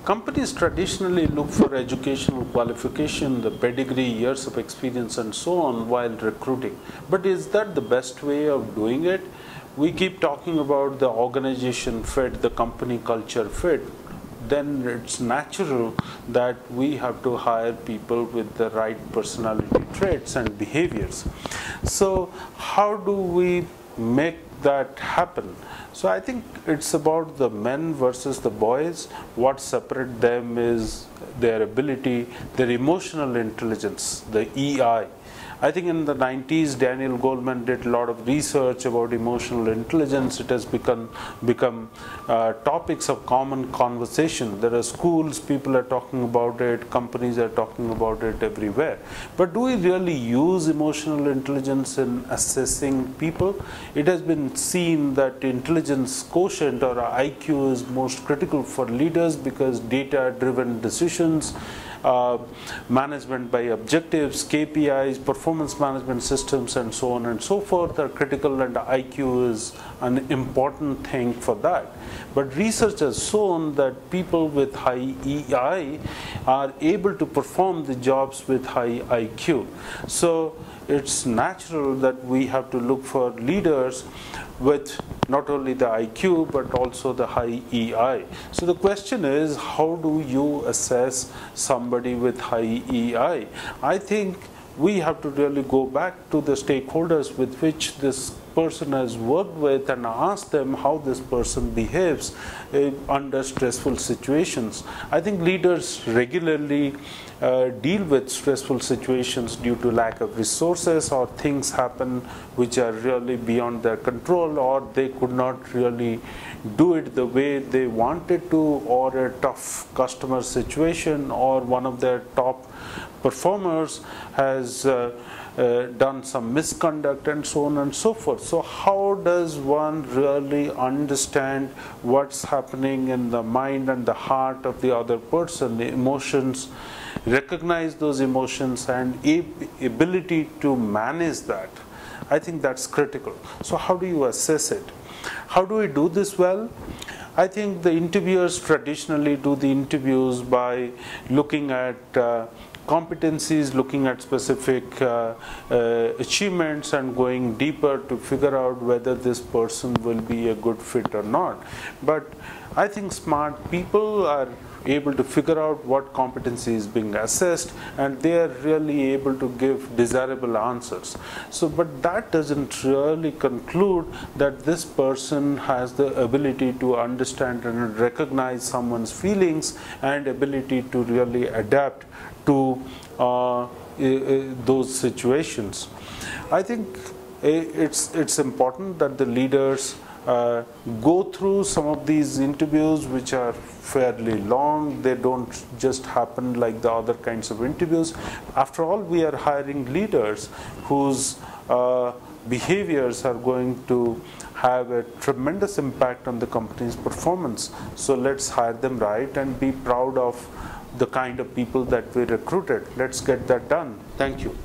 Companies traditionally look for educational qualification, the pedigree, years of experience and so on while recruiting. But is that the best way of doing it? We keep talking about the organization fit, the company culture fit. Then it's natural that we have to hire people with the right personality traits and behaviors. So how do we make that happen? So I think it's about the men versus the boys. What separates them is their ability, their emotional intelligence, the EI. I think in the 90s, Daniel Goleman did a lot of research about emotional intelligence. It has become topics of common conversation. There are schools, people are talking about it, companies are talking about it everywhere. But do we really use emotional intelligence in assessing people? It has been seen that intelligence quotient or IQ is most critical for leaders because data-driven decisions, management by objectives, KPIs, performance management systems and so on and so forth are critical, and IQ is an important thing for that. But research has shown that people with high EI are able to perform the jobs with high IQ. So it's natural that we have to look for leaders with not only the IQ but also the high EI. So the question is, how do you assess somebody with high EI? I think we have to really go back to the stakeholders with which this person has worked with and ask them how this person behaves under stressful situations. I think leaders regularly deal with stressful situations due to lack of resources, or things happen which are really beyond their control, or they could not really do it the way they wanted to, or a tough customer situation, or one of their top performers has done some misconduct and so on and so forth. So how does one really understand what's happening in the mind and the heart of the other person, the emotions, recognize those emotions and ability to manage that? I think that's critical. So how do you assess it? How do we do this well? I think the interviewers traditionally do the interviews by looking at competencies, looking at specific achievements and going deeper to figure out whether this person will be a good fit or not. But I think smart people are able to figure out what competency is being assessed, and they are really able to give desirable answers. So, but that doesn't really conclude that this person has the ability to understand and recognize someone's feelings and ability to really adapt to those situations. I think it's important that the leaders go through some of these interviews, which are fairly long. They don't just happen like the other kinds of interviews. After all, we are hiring leaders whose behaviors are going to have a tremendous impact on the company's performance. So let's hire them right and be proud of the kind of people that we recruited. Let's get that done. Thank you.